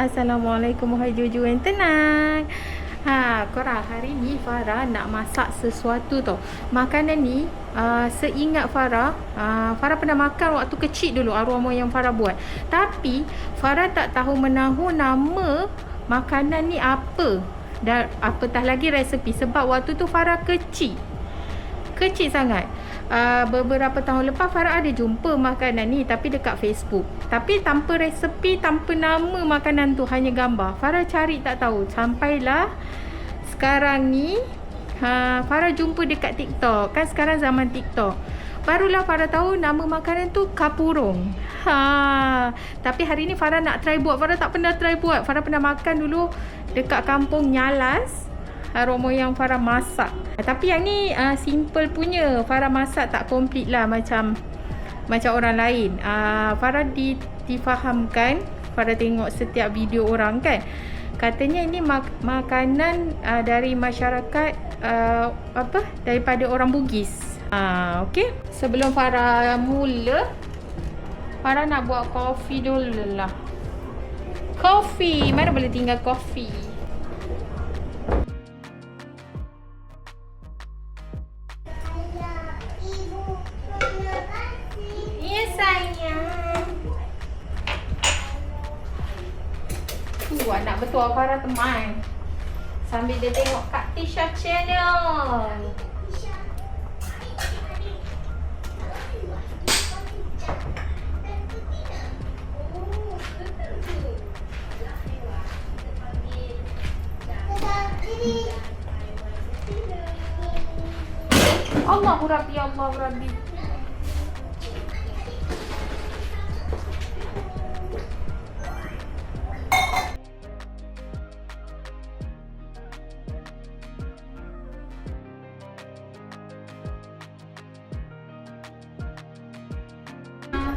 Assalamualaikum wahai juju yang tenang. Korang, hari ni Farah nak masak sesuatu tau. Makanan ni seingat Farah, Farah pernah makan waktu kecil dulu, arwah moyang Farah buat. Tapi Farah tak tahu menahu nama makanan ni apa. Dan apatah lagi resepi, sebab waktu tu Farah kecil sangat. Beberapa tahun lepas Farah ada jumpa makanan ni, tapi dekat Facebook, tapi tanpa resepi, tanpa nama makanan tu, hanya gambar. Farah cari tak tahu, sampailah sekarang ni Farah jumpa dekat TikTok. Kan sekarang zaman TikTok, barulah Farah tahu nama makanan tu kapurung. Tapi hari ni Farah nak try buat. Farah tak pernah try buat. Farah pernah makan dulu dekat kampung Nyalas, arwah moyang Farah masak. Tapi yang ni simple punya. Farah masak tak komplit lah macam orang lain. Farah difahamkan, Farah tengok setiap video orang kan, katanya ini makanan dari masyarakat daripada orang Bugis. Okey. Sebelum Farah mula, Farah nak buat kopi dulu lah. Kopi, mana boleh tinggal kopi. Anak bertua Farah teman, sambil dia tengok Kak Tisha channel. Allahu Rabbi, Allahu Rabbi.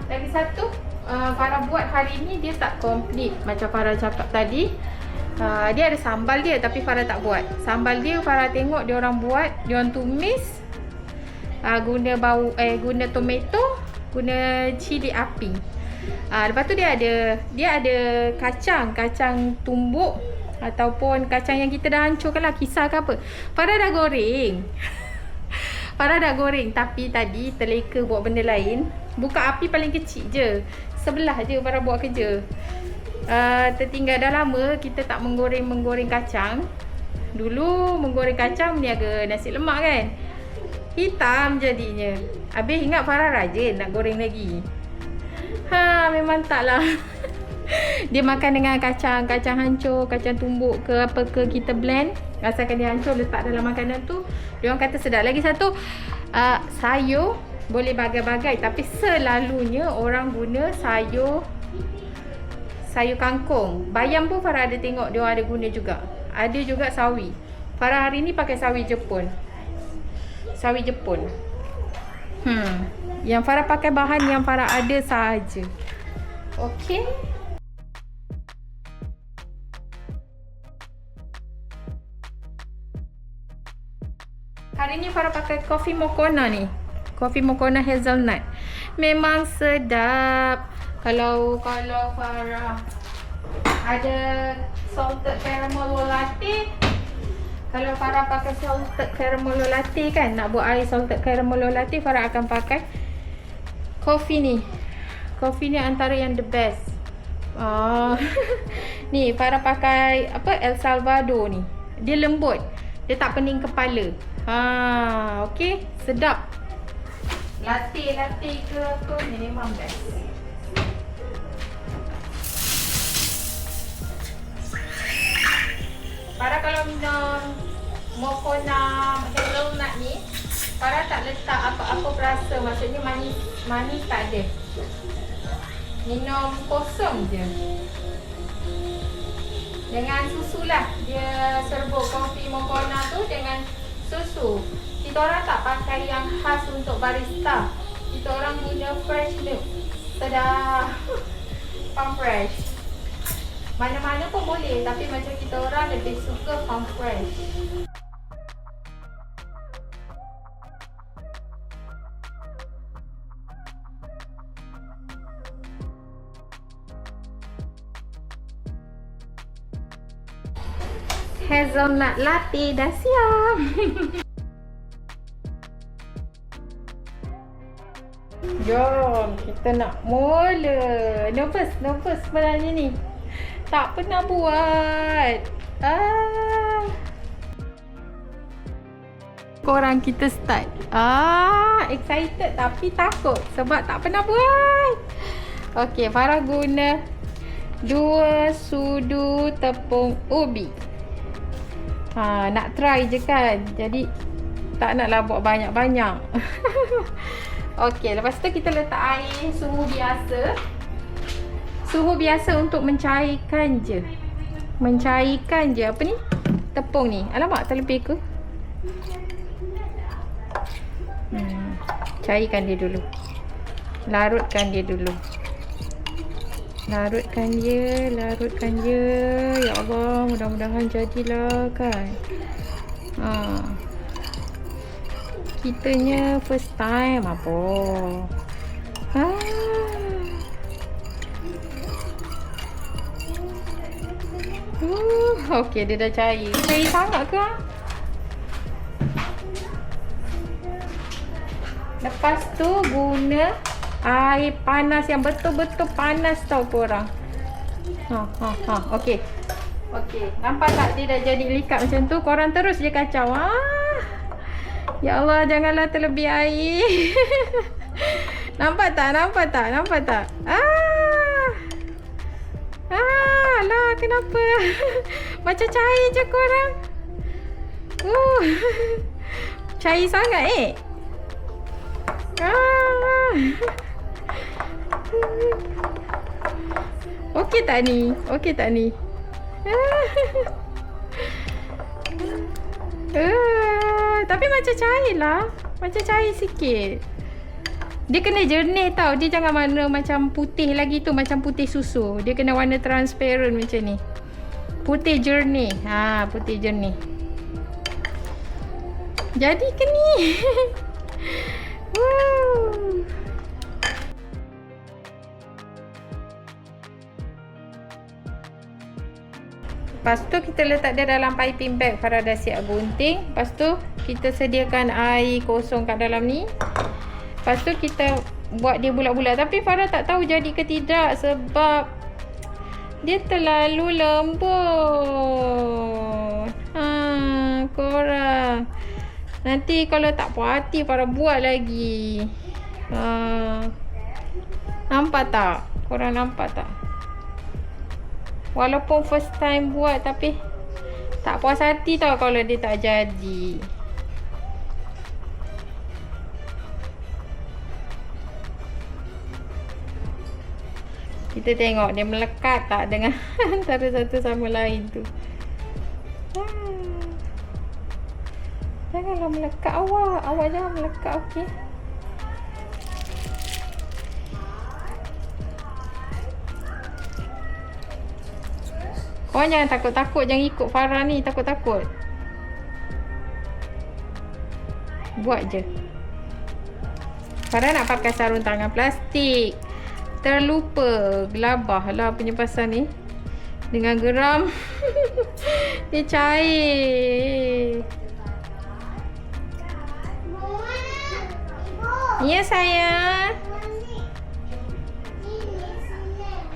Lagi satu, Farah buat hari ni dia tak komplit macam Farah cakap tadi. Dia ada sambal dia, tapi Farah tak buat. Sambal dia Farah tengok dia orang buat, dia orang tumis guna guna tomato, guna cili api. Lepas tu dia ada kacang tumbuk ataupun kacang yang kita dah hancurkan lah, kisar ke apa. Farah dah goreng. Farah dah goreng, tapi tadi terleka buat benda lain. Buka api paling kecil je, sebelah je Farah buat kerja. Tertinggal dah lama kita tak menggoreng kacang. Dulu menggoreng kacang meniaga nasi lemak kan, hitam jadinya. Habis ingat Farah rajin nak goreng lagi. Memang taklah. Dia makan dengan kacang hancur, kacang tumbuk ke apa ke, kita blend. Asalkan dia hancur, letak dalam makanan tu, dia orang kata sedap. Lagi satu, sayur boleh bagai-bagai, tapi selalunya orang guna sayur kangkung. Bayam pun Farah ada tengok dia orang ada guna juga. Ada juga sawi. Farah hari ni pakai sawi Jepun. Yang Farah pakai bahan yang Farah ada sahaja. Okey. Hari ni Farah pakai kopi Moccona ni. Kopi Moccona hazelnut. Memang sedap. Kalau Farah ada salted caramel latte, kalau Farah pakai salted caramel latte kan, nak buat air salted caramel latte, Farah akan pakai kopi ni. Kopi ni antara yang the best. Ni Farah pakai El Salvador ni. Dia lembut, dia tak pening kepala. Okey, sedap. Latte ke apa ni memang best. Farah kalau minum Moccona hazelnut ni, Farah tak letak apa-apa perasa. Maksudnya manis tak ada. Minum kosong je. Dengan susu lah. Dia serbuk kopi Moccona tu dengan susu. Kita orang tak pakai yang khas untuk barista. Kita orang guna fresh milk. Sedap. Farm fresh. Mana-mana pun boleh, tapi macam kita orang lebih suka farm fresh. hazelnut latte dah siap. Jom, kita nak mula. Nervous sebenarnya ni. Tak pernah buat. Korang kita start. Excited tapi takut sebab tak pernah buat. Okey, Farah guna 2 sudu tepung ubi. Nak try je kan. Jadi tak naklah buat banyak-banyak. Okey, lepas tu kita letak air suhu biasa. Suhu biasa untuk mencairkan je. Mencairkan je apa ni? Tepung ni. Alamak, terlebih ke? Cairkan dia dulu. Larutkan dia dulu. Larutkan dia. Ya Allah, mudah-mudahan jadilah kan. Kitanya first time apa. Okey, dia dah cair. Cair sangat ke? Lepas tu guna air panas yang betul-betul panas tau korang. Okey. Nampak tak dia dah jadi likat macam tu? Korang terus je kacau. Ya Allah, janganlah terlebih air. Nampak tak? Alah, kenapa? Macam cair je korang. Cair sangat Okey tak ni? Tapi macam cair lah. Macam cair sikit. Dia kena jernih tau. Dia jangan warna macam putih lagi tu. Macam putih susu. Dia kena warna transparent macam ni. Putih jernih. Putih jernih. Jadi ke ni? Lepas tu kita letak dia dalam piping bag. Farah dah siap gunting. Lepas tu kita sediakan air kosong kat dalam ni. Lepas tu kita buat dia bulat-bulat. Tapi Farah tak tahu jadi ke tidak sebab dia terlalu lembut. Korang nanti kalau tak puas hati Farah buat lagi. Nampak tak? Korang nampak tak? Walaupun first time buat tapi tak puas hati tau kalau dia tak jadi. Kita tengok dia melekat tak dengan antara satu sama lain tu. Janganlah melekat awak. Awak jangan melekat, okey? Korang jangan takut-takut. Jangan ikut Farah ni. Takut-takut. Buat je. Farah nak pakai sarung tangan plastik. Terlupa. Gelabah lah punya pasal ni. Dengan geram. Dia cair. Ya sayang.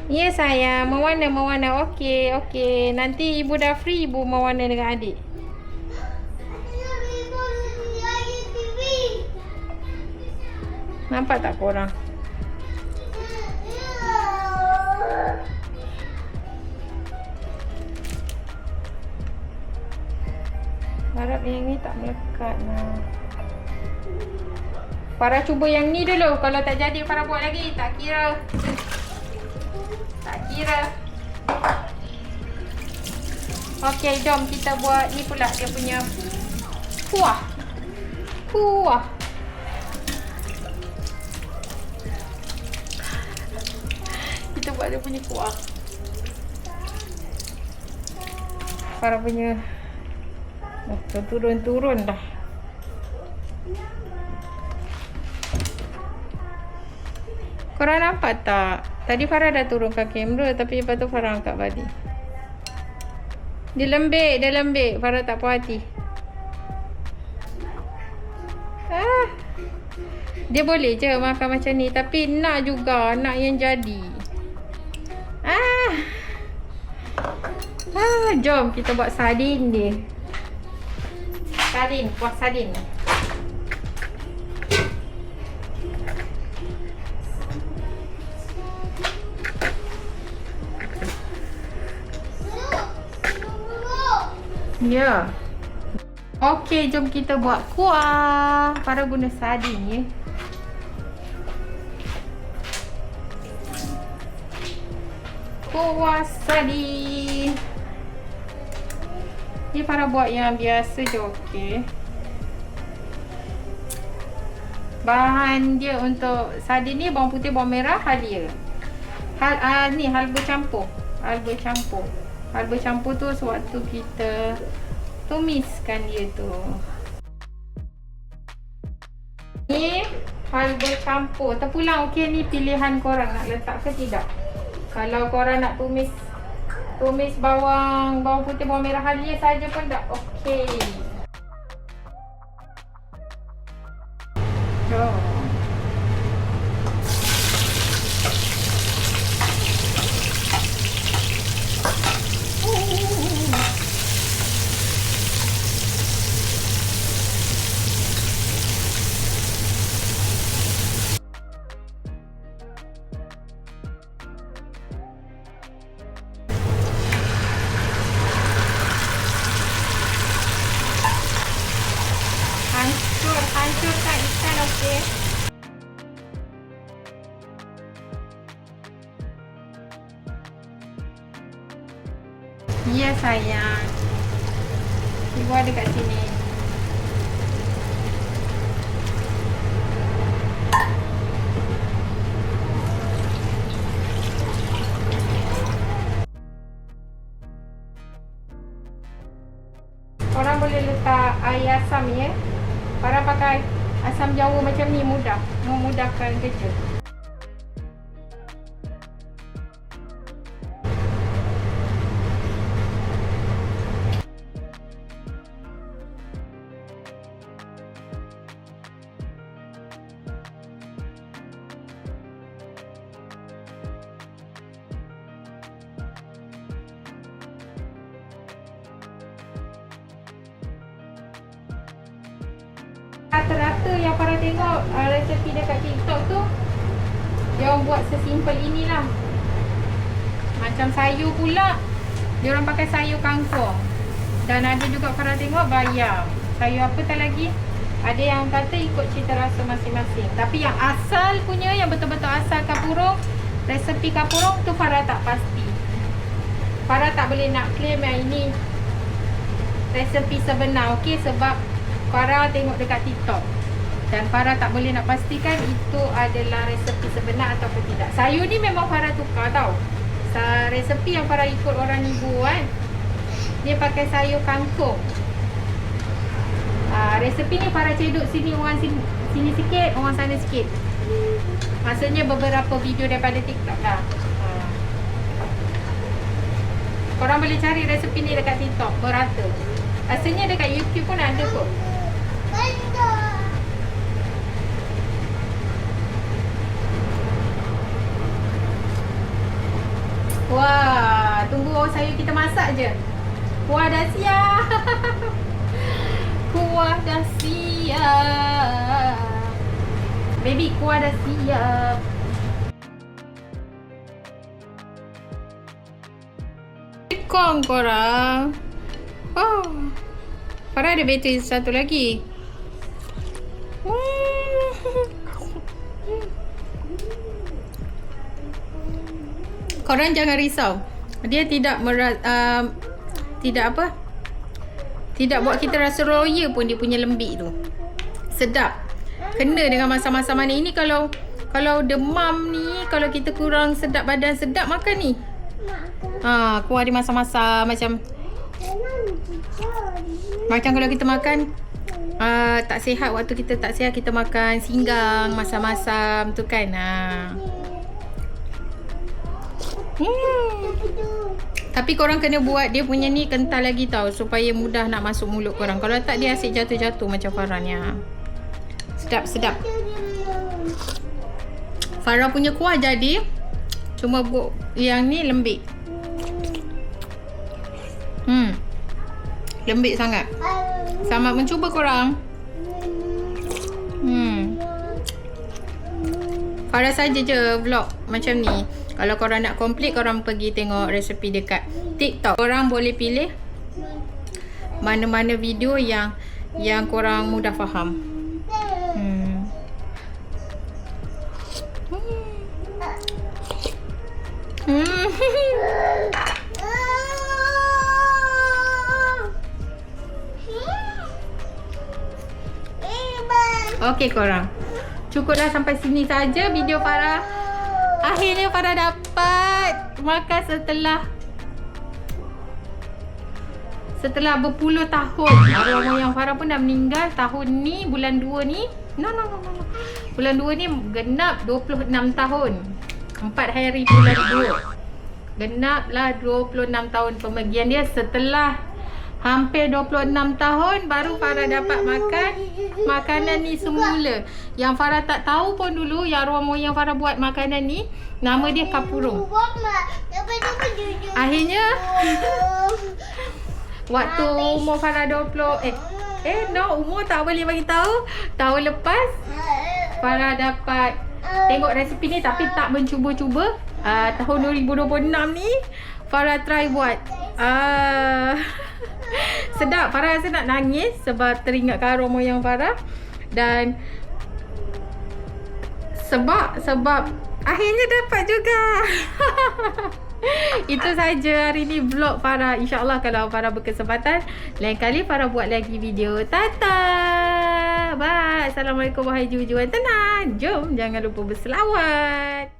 Ya sayang, mewarna. Okey. Nanti ibu dah free, ibu mewarna dengan adik. Nampak tak korang? Harap yang ni tak melekat lah. Farah cuba yang ni dulu. Kalau tak jadi Farah buat lagi. Tak kira. Okey, jom kita buat ni pula dia punya kuah. Kita buat dia punya kuah. Farah punya turun dah. Korang nampak tak? Tadi Farah dah turunkan kamera tapi lepas tu Farah angkat balik. Dia lembik. Farah tak puas hati. Dia boleh je makan macam ni. Tapi nak juga. Nak yang jadi. Jom kita buat sardin dia. Kuah sardin. Ya. Okey, jom kita buat kuah. Farah guna sardin ya. Kuah sardin. Ni Farah buat yang biasa je, okey. Bahan dia untuk sardin ni bawang putih, bawang merah, halia. Ni halba campur. Halba campur tu sewaktu kita tumiskan dia tu. Ni halba campur. Terpulang okey, ni pilihan korang nak letak ke tidak. Kalau korang nak tumis bawang putih, bawang merah halia saja pun dah okey. Hancurkan ikan, okey. Ya sayang. Ibu ada kat sini. Korang boleh letak air asam ya. Farah pakai asam jawa macam ni, memudahkan kerja. Rata-rata yang Farah tengok resepi dekat TikTok tu, dia orang buat sesimpel inilah. Macam sayur pula, dia orang pakai sayur kangkung. Dan ada juga Farah tengok bayam. Sayur apa tak lagi? Ada yang kata ikut cita rasa masing-masing. Tapi yang asal punya, yang betul-betul asal kapurung, resepi kapurung tu Farah tak pasti. Farah tak boleh nak claim yang ini resepi sebenar, okey, sebab Farah tengok dekat TikTok. Dan Farah tak boleh nak pastikan itu adalah resepi sebenar ataupun tidak. Sayur ni memang Farah tukar tau. Resepi yang Farah ikut orang ibu kan, dia pakai sayur kangkung. Resepi ni Farah cedok sini, orang sini sikit, orang sana sikit. Maksudnya beberapa video daripada TikTok dah. Korang boleh cari resepi ni dekat TikTok, berata. Asalnya dekat YouTube pun ada kot. Wah, tunggu sayur kita masak je. Kuah dah siap. Kuah dah siap. Baby, kuah dah siap. Kong korang. Oh, Farah ada bateri satu lagi. Korang jangan risau. Dia tidak tidak buat kita rasa roya pun dia punya lembik tu. Sedap. Kena dengan masa-masa mana ini. Kalau demam ni, kalau kita kurang sedap badan, sedap makan ni. Kuah dia masa-masa macam kalau kita makan tak sihat, waktu kita tak sihat kita makan singgang, masam-masam tu kan. Tapi korang kena buat dia punya ni kental lagi tau, supaya mudah nak masuk mulut korang. Kalau tak dia asyik jatuh-jatuh macam Farah ni. Sedap. Farah punya kuah jadi, cuma yang ni lembik. Lembik sangat. Selamat mencuba korang. Farah saja je vlog macam ni. Kalau korang nak komplit, korang pergi tengok resepi dekat TikTok. Korang boleh pilih mana-mana video yang korang mudah faham. Okey korang, cukuplah sampai sini saja video Farah. Akhirnya Farah dapat makan setelah berpuluh tahun. Arwah moyang Farah pun dah meninggal tahun ni, bulan 2 ni. No. Bulan 2 ni genap 26 tahun. 4 hari bulan 2. Genaplah 26 tahun pemergian dia. Setelah hampir 26 tahun baru Farah dapat makan makanan ni semula. Yang Farah tak tahu pun dulu yang arwah moyang Farah buat makanan ni, nama dia kapurung. Akhirnya waktu umur Farah 20 umur tak boleh bagi tahu. Tahun lepas Farah dapat tengok resepi ni tapi tak mencuba-cuba. Tahun 2026 ni Farah try buat. Sedap. Farah rasa nak nangis sebab teringatkan arwah moyang Farah. Dan sebab akhirnya dapat juga. Itu saja hari ni vlog Farah. InsyaAllah kalau Farah berkesempatan, lain kali Farah buat lagi video. Tata. Bye. Assalamualaikum wahai jujuan tenang. Jom jangan lupa berselawat.